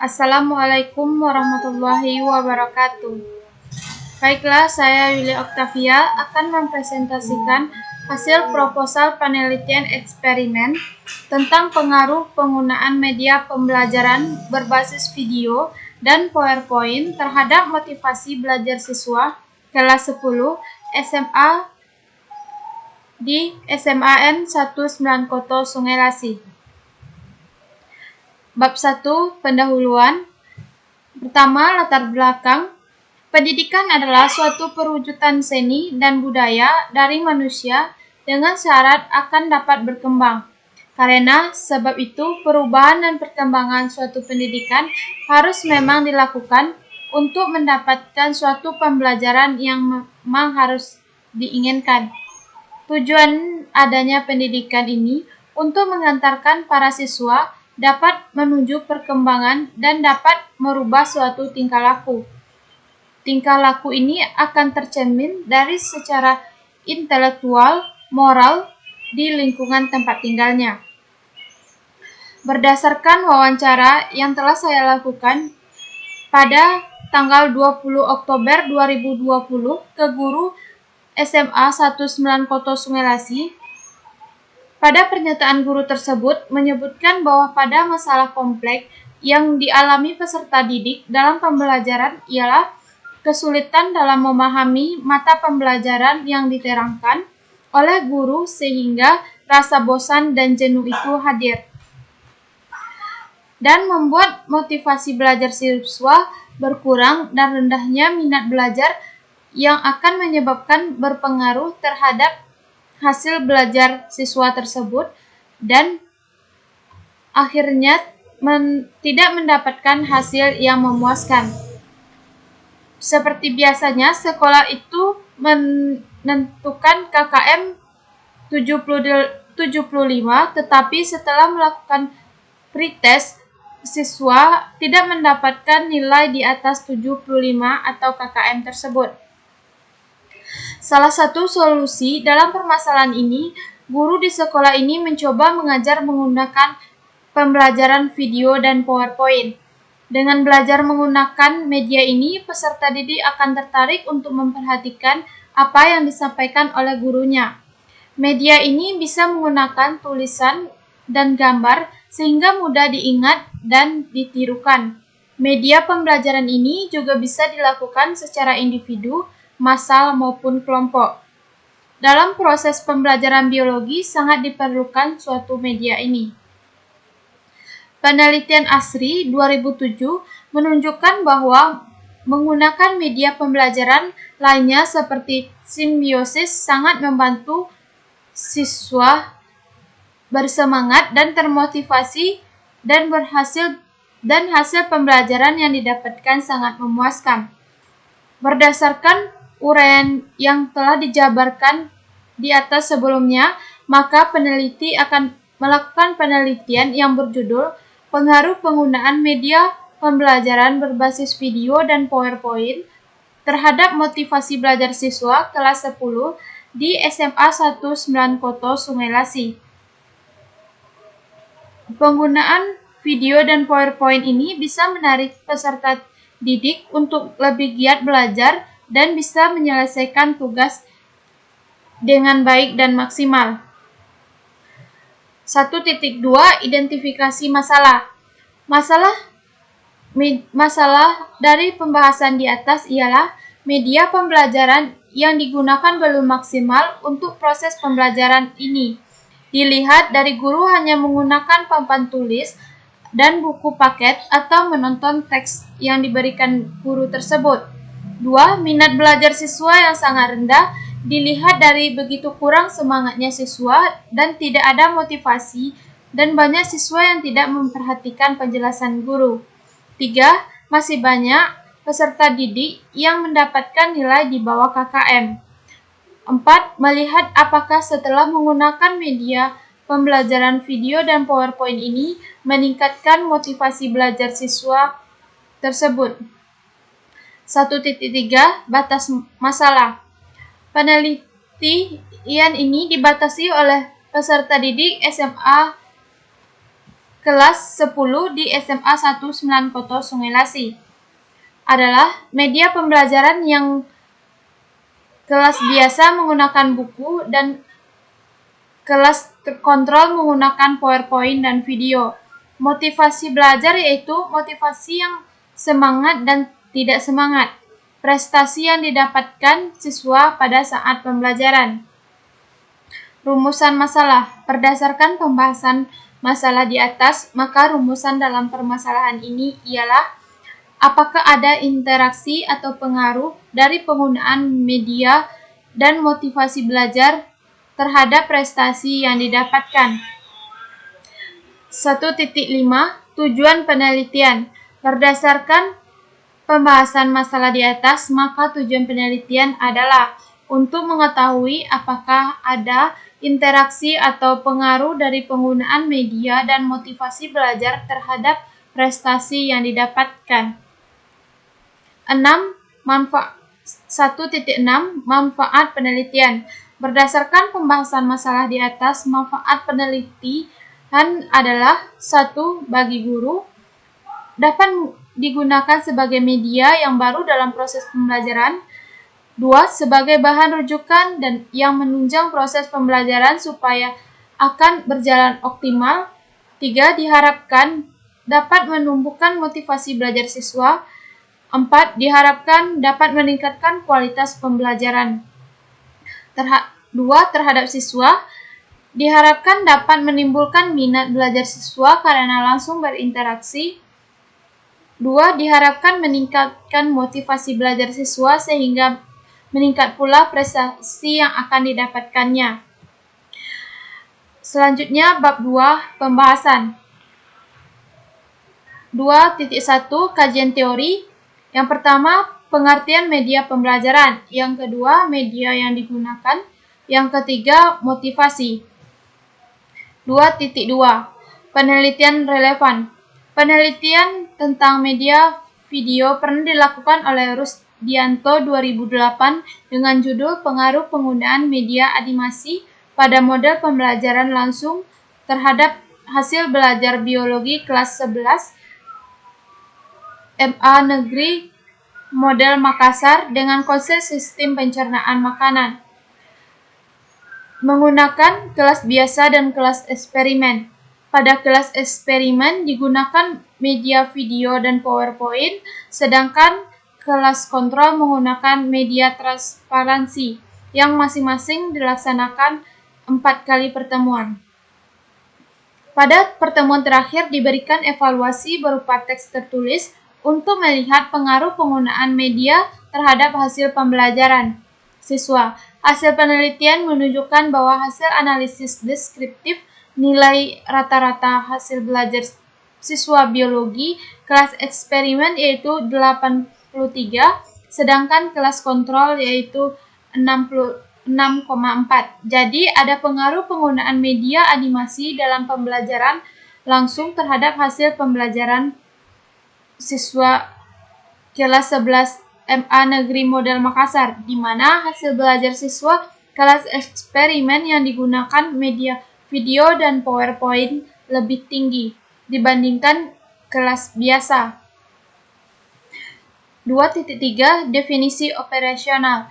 Assalamualaikum warahmatullahi wabarakatuh. Baiklah, saya Yulia Octavia akan mempresentasikan hasil proposal penelitian eksperimen tentang pengaruh penggunaan media pembelajaran berbasis video dan PowerPoint terhadap motivasi belajar siswa kelas 10 SMA di SMAN 19 Koto Sungai Lasih. Bab 1, pendahuluan. Pertama, latar belakang. Pendidikan adalah suatu perwujudan seni dan budaya dari manusia dengan syarat akan dapat berkembang. Karena sebab itu, perubahan dan perkembangan suatu pendidikan harus memang dilakukan untuk mendapatkan suatu pembelajaran yang memang harus diinginkan. Tujuan adanya pendidikan ini untuk mengantarkan para siswa dapat menuju perkembangan dan dapat merubah suatu tingkah laku. Tingkah laku ini akan tercermin dari secara intelektual, moral di lingkungan tempat tinggalnya. Berdasarkan wawancara yang telah saya lakukan pada tanggal 20 Oktober 2020 ke guru SMA 19 Koto Sungai Lasih, pada pernyataan guru tersebut menyebutkan bahwa pada masalah kompleks yang dialami peserta didik dalam pembelajaran ialah kesulitan dalam memahami mata pembelajaran yang diterangkan oleh guru sehingga rasa bosan dan jenuh itu hadir dan membuat motivasi belajar siswa berkurang dan rendahnya minat belajar yang akan menyebabkan berpengaruh terhadap hasil belajar siswa tersebut dan akhirnya tidak mendapatkan hasil yang memuaskan. Seperti biasanya, sekolah itu menentukan KKM 75, tetapi setelah melakukan pretest, siswa tidak mendapatkan nilai di atas 75 atau KKM tersebut. Salah satu solusi dalam permasalahan ini, guru di sekolah ini mencoba mengajar menggunakan pembelajaran video dan PowerPoint. Dengan belajar menggunakan media ini, peserta didik akan tertarik untuk memperhatikan apa yang disampaikan oleh gurunya. Media ini bisa menggunakan tulisan dan gambar sehingga mudah diingat dan ditirukan. Media pembelajaran ini juga bisa dilakukan secara individu, massal maupun kelompok. Dalam proses pembelajaran biologi sangat diperlukan suatu media ini. Penelitian ASRI 2007 menunjukkan bahwa menggunakan media pembelajaran lainnya seperti simbiosis sangat membantu siswa bersemangat dan termotivasi dan hasil pembelajaran yang didapatkan sangat memuaskan. Berdasarkan uraian yang telah dijabarkan di atas sebelumnya, maka peneliti akan melakukan penelitian yang berjudul Pengaruh Penggunaan Media Pembelajaran Berbasis Video dan PowerPoint terhadap Motivasi Belajar Siswa kelas 10 di SMA 19 Koto Sungai Lasih. Penggunaan video dan PowerPoint ini bisa menarik peserta didik untuk lebih giat belajar dan bisa menyelesaikan tugas dengan baik dan maksimal. 1.2 Identifikasi masalah. Masalah dari pembahasan di atas ialah media pembelajaran yang digunakan belum maksimal untuk proses pembelajaran ini. Dilihat dari guru hanya menggunakan papan tulis dan buku paket atau menonton teks yang diberikan guru tersebut. 2. Minat belajar siswa yang sangat rendah dilihat dari begitu kurang semangatnya siswa dan tidak ada motivasi dan banyak siswa yang tidak memperhatikan penjelasan guru. 3. Masih banyak peserta didik yang mendapatkan nilai di bawah KKM. 4. Melihat apakah setelah menggunakan media pembelajaran video dan PowerPoint ini meningkatkan motivasi belajar siswa tersebut. 1.3 Batas masalah. Penelitian ini dibatasi oleh peserta didik SMA kelas 10 di SMA 19 Koto Sungai Lasi adalah media pembelajaran yang kelas biasa menggunakan buku dan kelas terkontrol menggunakan PowerPoint dan video. Motivasi belajar yaitu motivasi yang semangat dan tidak semangat. Prestasi yang didapatkan siswa pada saat pembelajaran. Rumusan masalah. Berdasarkan pembahasan masalah di atas, maka rumusan dalam permasalahan ini ialah apakah ada interaksi atau pengaruh dari penggunaan media dan motivasi belajar terhadap prestasi yang didapatkan. 1.5 Tujuan penelitian. Berdasarkan pembahasan masalah di atas, maka tujuan penelitian adalah untuk mengetahui apakah ada interaksi atau pengaruh dari penggunaan media dan motivasi belajar terhadap prestasi yang didapatkan. 1.6 Manfaat penelitian. Berdasarkan pembahasan masalah di atas, manfaat penelitian adalah 1. Bagi guru, dapat digunakan sebagai media yang baru dalam proses pembelajaran. 2. Sebagai bahan rujukan dan yang menunjang proses pembelajaran supaya akan berjalan optimal. 3. Diharapkan dapat menumbuhkan motivasi belajar siswa. 4. Diharapkan dapat meningkatkan kualitas pembelajaran. 2. Terhadap siswa, diharapkan dapat menimbulkan minat belajar siswa karena langsung berinteraksi. 2. Diharapkan meningkatkan motivasi belajar siswa sehingga meningkat pula prestasi yang akan didapatkannya. Selanjutnya, bab 2, pembahasan. 2.1 Kajian teori. Yang pertama, pengertian media pembelajaran. Yang kedua, media yang digunakan. Yang ketiga, motivasi. 2.2 Penelitian relevan. Penelitian tentang media video pernah dilakukan oleh Rusdianto 2008 dengan judul Pengaruh Penggunaan Media Animasi pada Model Pembelajaran Langsung terhadap Hasil Belajar Biologi Kelas 11 MA Negeri Model Makassar dengan konsep sistem pencernaan makanan. Menggunakan kelas biasa dan kelas eksperimen. Pada kelas eksperimen digunakan media video dan PowerPoint, sedangkan kelas kontrol menggunakan media transparansi yang masing-masing dilaksanakan 4 kali pertemuan. Pada pertemuan terakhir diberikan evaluasi berupa teks tertulis untuk melihat pengaruh penggunaan media terhadap hasil pembelajaran siswa. Hasil penelitian menunjukkan bahwa hasil analisis deskriptif nilai rata-rata hasil belajar siswa biologi kelas eksperimen yaitu 83, sedangkan kelas kontrol yaitu 66,4. Jadi ada pengaruh penggunaan media animasi dalam pembelajaran langsung terhadap hasil pembelajaran siswa kelas 11 MA Negeri Model Makassar, di mana hasil belajar siswa kelas eksperimen yang digunakan media video dan PowerPoint lebih tinggi dibandingkan kelas biasa. 2.3 Definisi operasional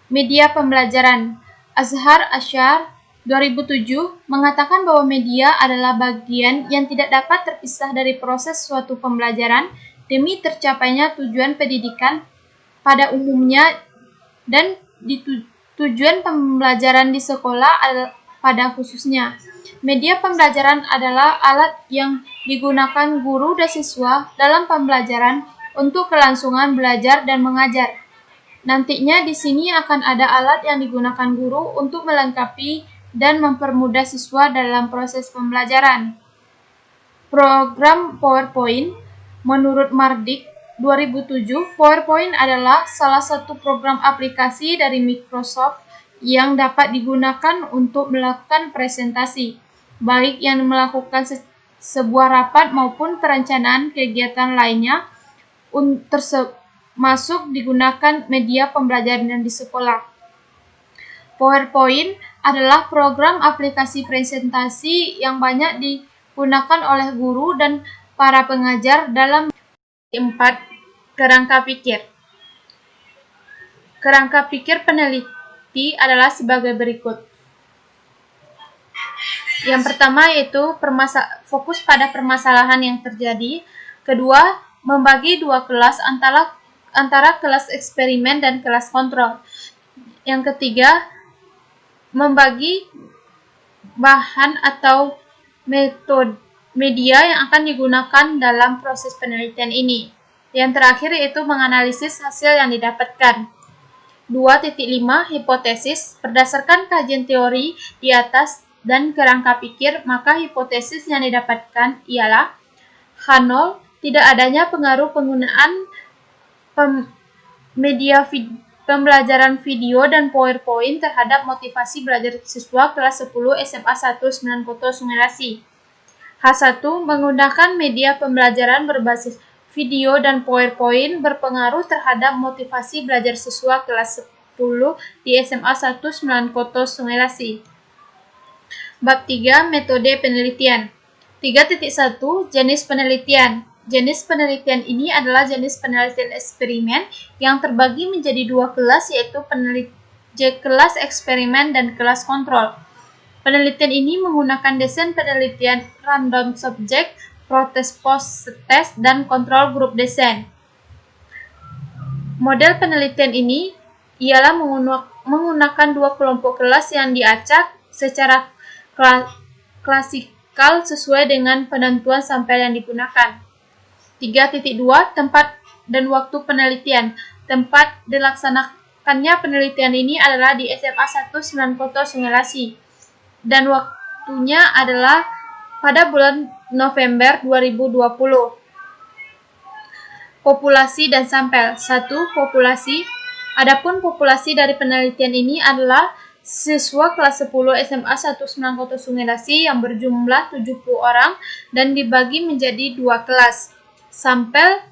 media pembelajaran. Azhar Asyar 2007 mengatakan bahwa media adalah bagian yang tidak dapat terpisah dari proses suatu pembelajaran demi tercapainya tujuan pendidikan pada umumnya dan tujuan pembelajaran di sekolah pada khususnya. Media pembelajaran adalah alat yang digunakan guru dan siswa dalam pembelajaran untuk kelangsungan belajar dan mengajar. Nantinya di sini akan ada alat yang digunakan guru untuk melengkapi dan mempermudah siswa dalam proses pembelajaran. Program PowerPoint. Menurut Mardik 2007, PowerPoint adalah salah satu program aplikasi dari Microsoft yang dapat digunakan untuk melakukan presentasi, baik yang melakukan sebuah rapat maupun perencanaan kegiatan lainnya, termasuk digunakan media pembelajaran di sekolah. PowerPoint adalah program aplikasi presentasi yang banyak digunakan oleh guru dan para pengajar dalam 4. Kerangka pikir. Kerangka pikir peneliti adalah sebagai berikut. Yang pertama yaitu fokus pada permasalahan yang terjadi. Kedua, membagi dua kelas antara kelas eksperimen dan kelas kontrol. Yang ketiga, membagi bahan atau media yang akan digunakan dalam proses penelitian ini. Yang terakhir yaitu menganalisis hasil yang didapatkan. 2.5 Hipotesis. Berdasarkan kajian teori di atas dan kerangka pikir, maka hipotesis yang didapatkan ialah H0, tidak adanya pengaruh penggunaan media pembelajaran video dan PowerPoint terhadap motivasi belajar siswa kelas 10 SMA 1 9 Koto Sungai Lasi. H1, menggunakan media pembelajaran berbasis video dan PowerPoint berpengaruh terhadap motivasi belajar siswa kelas 10 di SMA 1 9 Koto Sungai Lasi. Bab 3. Metode penelitian. 3.1 Jenis penelitian. Jenis penelitian ini adalah jenis penelitian eksperimen yang terbagi menjadi dua kelas, yaitu kelas eksperimen dan kelas kontrol. Penelitian ini menggunakan desain penelitian random subject, protest post test, dan kontrol grup desain. Model penelitian ini ialah menggunakan dua kelompok kelas yang diacak secara klasikal sesuai dengan penentuan sampel yang digunakan. 3.2 Tempat dan waktu penelitian. Tempat dilaksanakannya penelitian ini adalah di SMA 1 9 Koto Sungai Lasi, dan waktunya adalah pada bulan November 2020. Populasi dan sampel. 1. Populasi. Adapun populasi dari penelitian ini adalah siswa kelas 10 SMA 1 9 Koto Sungai Lasi yang berjumlah 70 orang dan dibagi menjadi dua kelas. Sampel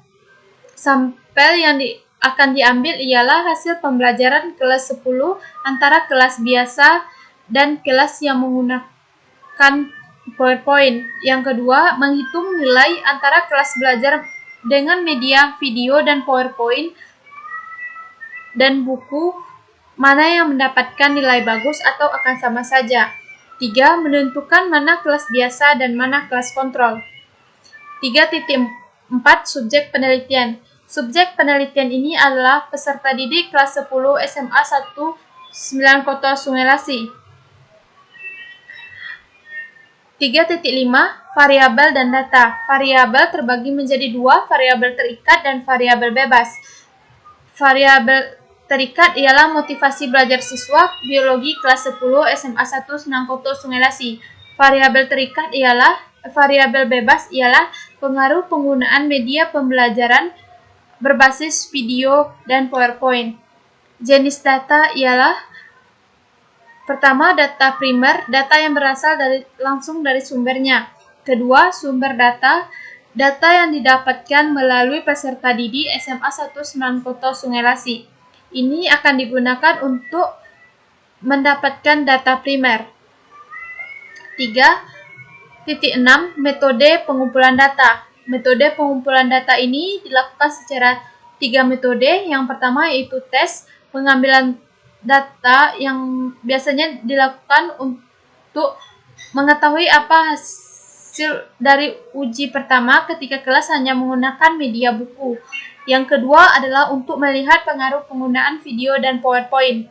yang akan diambil ialah hasil pembelajaran kelas 10 antara kelas biasa dan kelas yang menggunakan PowerPoint. Yang kedua, menghitung nilai antara kelas belajar dengan media video dan PowerPoint dan buku, mana yang mendapatkan nilai bagus atau akan sama saja. 3. Menentukan mana kelas biasa dan mana kelas kontrol. 3.4 Subjek penelitian. Subjek penelitian ini adalah peserta didik kelas 10 SMA 1 9 Koto Sungai Lasi. 3.5 Variabel dan data. Variabel terbagi menjadi dua, variabel terikat dan variabel bebas. Variabel terikat ialah motivasi belajar siswa biologi kelas 10 SMA 1 9 Koto Sungai Lasi. Variabel bebas ialah pengaruh penggunaan media pembelajaran berbasis video dan PowerPoint. Jenis data ialah pertama, data primer, data yang berasal langsung dari sumbernya. Kedua, sumber data, data yang didapatkan melalui peserta didik SMA 1 9 Koto Sungai Lasi. Ini akan digunakan untuk mendapatkan data primer. 3.6 Metode pengumpulan data. Metode pengumpulan data ini dilakukan secara 3 metode. Yang pertama yaitu tes, pengambilan data yang biasanya dilakukan untuk mengetahui apa hasil dari uji pertama ketika kelas hanya menggunakan media buku. Yang kedua adalah untuk melihat pengaruh penggunaan video dan PowerPoint.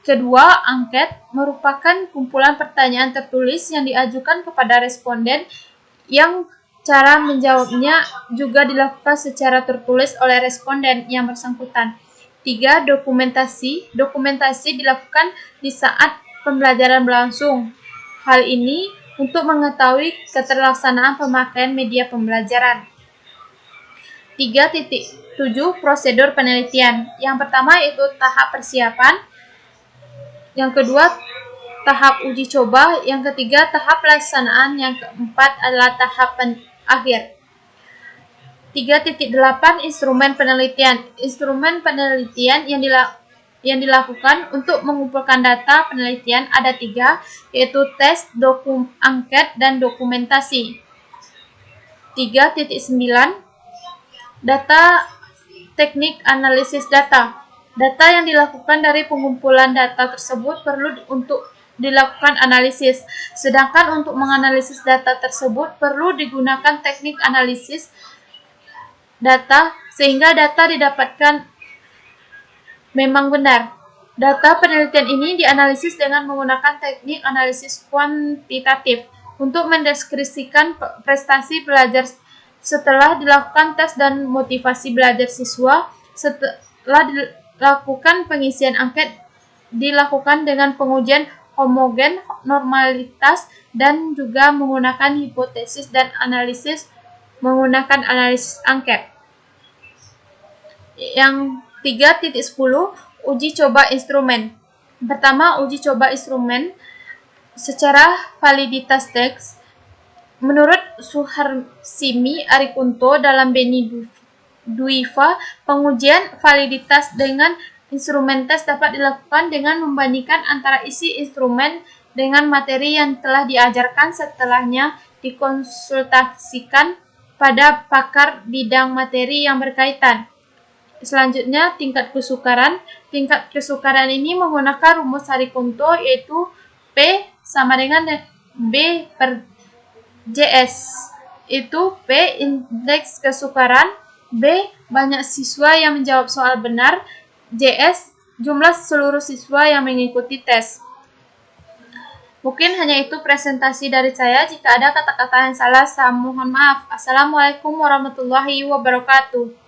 Kedua, angket merupakan kumpulan pertanyaan tertulis yang diajukan kepada responden yang cara menjawabnya juga dilakukan secara tertulis oleh responden yang bersangkutan. 3. Dokumentasi. Dokumentasi dilakukan di saat pembelajaran berlangsung. Hal ini untuk mengetahui keterlaksanaan pemakaian media pembelajaran. 3.7 Prosedur penelitian. Yang pertama yaitu tahap persiapan. Yang kedua, tahap uji coba. Yang ketiga, tahap pelaksanaan. Yang keempat adalah tahap akhir. 3.8 Instrumen penelitian. Instrumen penelitian yang yang dilakukan untuk mengumpulkan data penelitian ada 3, yaitu tes, angket, dan dokumentasi. 3.9 Data teknik analisis data. Data yang dilakukan dari pengumpulan data tersebut perlu untuk dilakukan analisis, sedangkan untuk menganalisis data tersebut perlu digunakan teknik analisis data sehingga data didapatkan memang benar. Data penelitian ini dianalisis dengan menggunakan teknik analisis kuantitatif untuk mendeskripsikan prestasi belajar setelah dilakukan tes dan motivasi belajar siswa. Setelah dilakukan pengisian angket dilakukan dengan pengujian homogen, normalitas, dan juga menggunakan hipotesis dan analisis menggunakan analisis angket. Yang 3.10 Uji coba instrumen. Pertama, uji coba instrumen secara validitas teks. Menurut Suharsimi Arikunto dalam Beni Duiva, pengujian validitas dengan instrumen tes dapat dilakukan dengan membandingkan antara isi instrumen dengan materi yang telah diajarkan setelahnya dikonsultasikan pada pakar bidang materi yang berkaitan. Selanjutnya, tingkat kesukaran. Tingkat kesukaran ini menggunakan rumus Arikunto, yaitu P sama dengan B per JS. Itu P indeks kesukaran, B banyak siswa yang menjawab soal benar, JS jumlah seluruh siswa yang mengikuti tes. Mungkin hanya itu presentasi dari saya. Jika ada kata-kata yang salah, saya mohon maaf. Assalamualaikum warahmatullahi wabarakatuh.